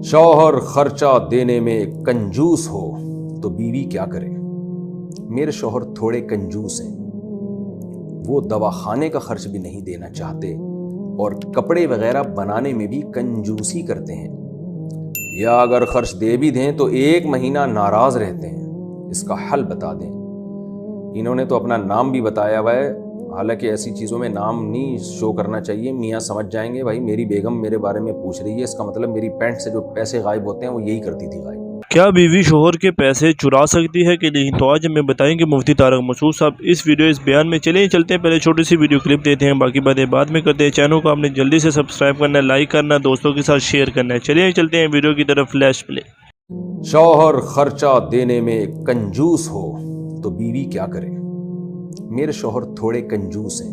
शौहर खर्चा देने में कंजूस हो तो बीवी क्या करे। मेरे शौहर थोड़े कंजूस हैं, वो दवाखाने का खर्च भी नहीं देना चाहते और कपड़े वगैरह बनाने में भी कंजूसी करते हैं, या अगर खर्च दे भी दें तो 1 महीना नाराज रहते हैं। इसका हल बता दें। इन्होंने तो अपना नाम भी बताया हुआ है, हालांकि ऐसी चीज़ों में नाम नहीं शो करना चाहिए। मियाँ समझ जाएंगे भाई मेरी बेगम मेरे बारे में पूछ रही है, इसका मतलब मेरी पैंट से जो पैसे गायब होते हैं वो यही करती थी गायब। क्या बीवी शोहर के पैसे चुरा सकती है कि नहीं, तो आज हमें बताएंगे मुफ्ती तारक मसूद साहब इस बयान में। चलिए चलते हैं, पहले छोटी सी वीडियो क्लिप देते हैं, बाकी बातें बाद में करते हैं। चैनल को आपने जल्दी से सब्सक्राइब करना है, लाइक करना है, दोस्तों के साथ शेयर करना है। चलिए चलते हैं वीडियो की तरफ। Flash play. शौहर खर्चा देने में कंजूस हो तो बीवी क्या करे। मेरे शौहर थोड़े कंजूस हैं,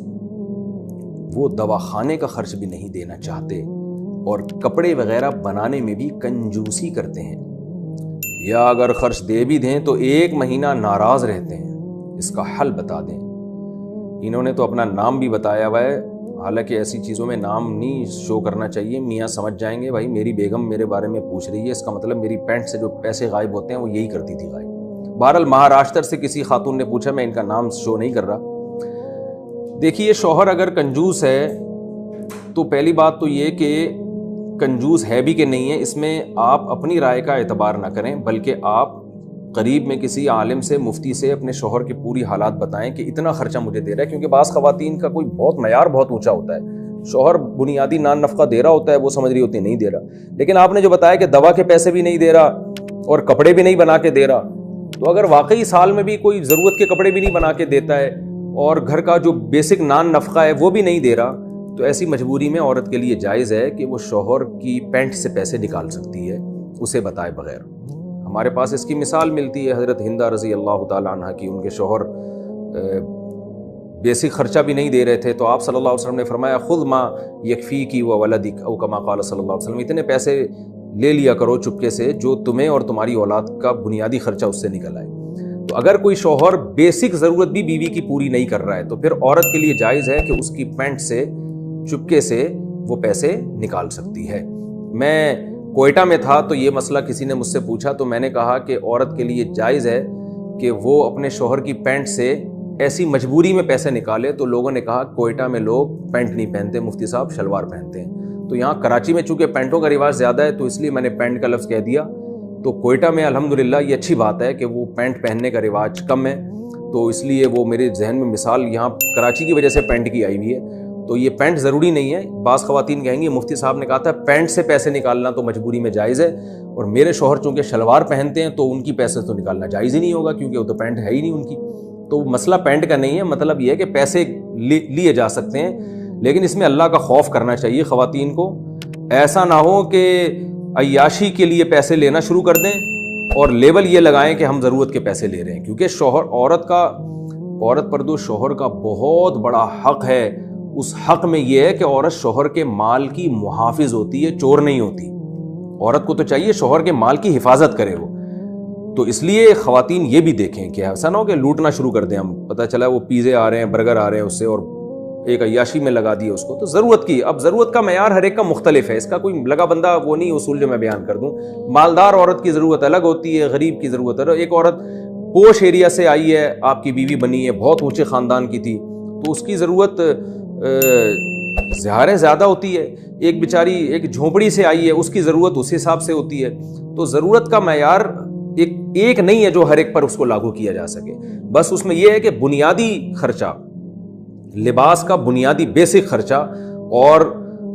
वो दवाखाने का खर्च भी नहीं देना चाहते और कपड़े वगैरह बनाने में भी कंजूसी करते हैं, या अगर खर्च दे भी दें तो 1 महीना नाराज रहते हैं। इसका हल बता दें। इन्होंने तो अपना नाम भी बताया हुआ है, हालांकि ऐसी चीज़ों में नाम नहीं शो करना चाहिए। मियाँ समझ जाएंगे भाई मेरी बेगम मेरे बारे में पूछ रही है, इसका मतलब मेरी पैंट से जो पैसे गायब होते हैं वो यही करती थी गायब। बहरहाल महाराष्ट्र से किसी खातून ने पूछा, मैं इनका नाम शो नहीं कर रहा। देखिए, शौहर अगर कंजूस है तो पहली बात तो ये कि कंजूस है भी कि नहीं है, इसमें आप अपनी राय का एतबार ना करें, बल्कि आप करीब में किसी आलिम से, मुफ्ती से अपने शौहर की पूरी हालात बताएं कि इतना खर्चा मुझे दे रहा है। क्योंकि बाज़ ख़वातीन का कोई बहुत मयार बहुत ऊंचा होता है, शौहर बुनियादी नान नफ़का दे रहा होता है, वो समझ रही होती नहीं दे रहा। लेकिन आपने जो बताया कि दवा के पैसे भी नहीं दे रहा और कपड़े भी नहीं बना के दे रहा, तो अगर वाकई साल में भी कोई ज़रूरत के कपड़े भी नहीं बना के देता है और घर का जो बेसिक नान नफ़का है वो भी नहीं दे रहा, तो ऐसी मजबूरी में औरत के लिए जायज़ है कि वो शौहर की पैंट से पैसे निकाल सकती है, उसे बताए बगैर। हमारे पास इसकी मिसाल मिलती है हज़रत हिंदा रज़ी अल्लाह ताला अन्हा की। उनके शौहर बेसिक खर्चा भी नहीं दे रहे थे, तो आप सल्लल्लाहु अलैहि वसल्लम ने फरमाया, खुद माँ यकफ़ी की व वलदिक औ कमा क़ाल सल्लल्लाहु अलैहि वसल्लम, इतने पैसे ले लिया करो चुपके से जो तुम्हें और तुम्हारी औलाद का बुनियादी खर्चा उससे निकल आए। तो अगर कोई शौहर बेसिक ज़रूरत भी बीवी की पूरी नहीं कर रहा है, तो फिर औरत के लिए जायज़ है कि उसकी पैंट से चुपके से वो पैसे निकाल सकती है। मैं कोयटा में था तो ये मसला किसी ने मुझसे पूछा, तो मैंने कहा कि औरत के लिए जायज़ है कि वो अपने शौहर की पैंट से ऐसी मजबूरी में पैसे निकाले। तो लोगों ने कहा कोयटा में लोग पैंट नहीं पहनते मुफ्ती साहब, शलवार पहनते हैं। तो यहाँ कराची में चूँकि पैंटों का रिवाज ज़्यादा है तो इसलिए मैंने पैंट का लफ्ज़ कह दिया। तो कोयटा में अल्हम्दुलिल्लाह ये अच्छी बात है कि वो पैंट पहनने का रिवाज कम है, तो इसलिए वो मेरे जहन में मिसाल यहाँ कराची की वजह से पैंट की आई हुई है। तो ये पैंट ज़रूरी नहीं है। बाज़ ख़वातीन कहेंगी मुफ्ती साहब ने कहा था पैंट से पैसे निकालना तो मजबूरी में जायज़ है, और मेरे शौहर चूँकि शलवार पहनते हैं तो उनकी पैसे तो निकालना जायज़ ही नहीं होगा, क्योंकि वो तो पैंट है ही नहीं उनकी। तो मसला पैंट का नहीं है, मतलब ये है कि पैसे लिए जा सकते हैं, लेकिन इसमें अल्लाह का खौफ करना चाहिए ख़वातीन को। ऐसा ना हो कि अय्याशी के लिए पैसे लेना शुरू कर दें और लेबल ये लगाएं कि हम ज़रूरत के पैसे ले रहे हैं। क्योंकि शौहर औरत पर तो शौहर का बहुत बड़ा हक़ है। उस हक़ में यह है कि औरत शौहर के माल की मुहाफिज होती है, चोर नहीं होती। औरत को तो चाहिए शौहर के माल की हिफाजत करे वो। तो इसलिए ख़वातीन ये भी देखें कि ऐसा ना हो कि लूटना शुरू कर दें हम, पता चला वो पिज़्ज़े आ रहे हैं, बर्गर आ रहे हैं उससे, और एक अय्याशी में लगा दिए उसको। तो ज़रूरत की, अब ज़रूरत का मयार हर एक का मुख्तलिफ है, इसका कोई लगा बंदा वो नहीं उसूल जो मैं बयान कर दूँ। मालदार औरत की ज़रूरत अलग होती है, गरीब की ज़रूरत अलग। एक औरत पोश एरिया से आई है, आपकी बीवी बनी है, बहुत ऊँचे ख़ानदान की थी, तो उसकी ज़रूरत ज़्यादा होती है। एक बेचारी एक झोंपड़ी से आई है, उसकी ज़रूरत उस हिसाब से होती है। तो ज़रूरत का मयार एक नहीं है जो हर एक पर उसको लागू किया जा सके। बस उसमें यह है कि बुनियादी खर्चा, लिबास का बुनियादी बेसिक खर्चा और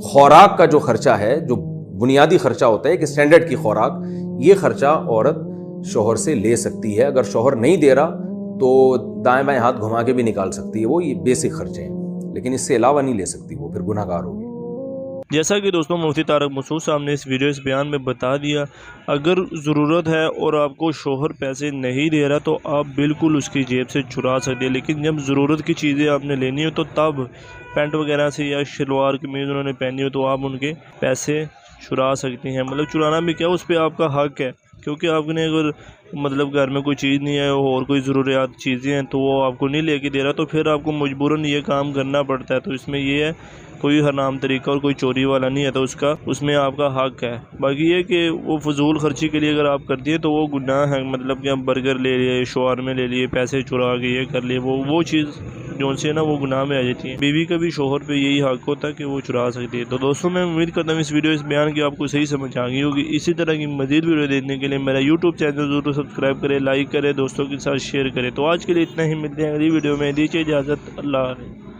खुराक का जो खर्चा है, जो बुनियादी खर्चा होता है कि स्टैंडर्ड की खुराक, ये खर्चा औरत शौहर से ले सकती है। अगर शौहर नहीं दे रहा तो दाएं बाएं हाथ घुमा के भी निकाल सकती है, वो ये बेसिक खर्चे हैं, लेकिन इससे अलावा नहीं ले सकती, वो फिर गुनहगार होगी। जैसा कि दोस्तों मुफ्ती तारक मसूद साहब ने इस बयान में बता दिया, अगर ज़रूरत है और आपको शौहर पैसे नहीं दे रहा तो आप बिल्कुल उसकी जेब से चुरा सकते हैं। लेकिन जब ज़रूरत की चीज़ें आपने लेनी हो तो तब पैंट वगैरह से या शलवार कमीज़ उन्होंने पहनी हो तो आप उनके पैसे चुरा सकती हैं। मतलब चुराना भी क्या, उस पर आपका हक़ है, क्योंकि आपने अगर मतलब घर में कोई चीज़ नहीं है और कोई ज़रूरियात चीज़ें हैं तो वो आपको नहीं लेके दे रहा, तो फिर आपको मजबूरन ये काम करना पड़ता है। तो इसमें ये है کوئی حرام طریقہ اور کوئی چوری والا نہیں ہے، تو اس میں آپ کا حق ہے۔ باقی یہ کہ وہ فضول خرچی کے لیے اگر آپ کر دیے تو وہ گناہ ہے، مطلب کہ ہم برگر لے لیے، شاورمے لے لیے، پیسے چرا کے یہ کر لیے، وہ چیز جو سے نا وہ گناہ میں آ جاتی ہے۔ بیوی کا بھی شوہر پہ یہی حق ہوتا ہے کہ وہ چرا سکتی ہے۔ تو دوستوں میں امید کرتا ہوں اس ویڈیو اس بیان کی آپ کو صحیح سمجھ آ گئی ہوگی۔ اسی طرح کی مزید ویڈیو دیکھنے کے لیے میرا YouTube چینل ضرور سبسکرائب کرے، لائک کرے، دوستوں کے ساتھ شیئر کرے۔ تو آج کے لیے اتنا ہی، ملتے ہیں اگلی ویڈیو میں، دیجیے اجازت، اللہ حافظ۔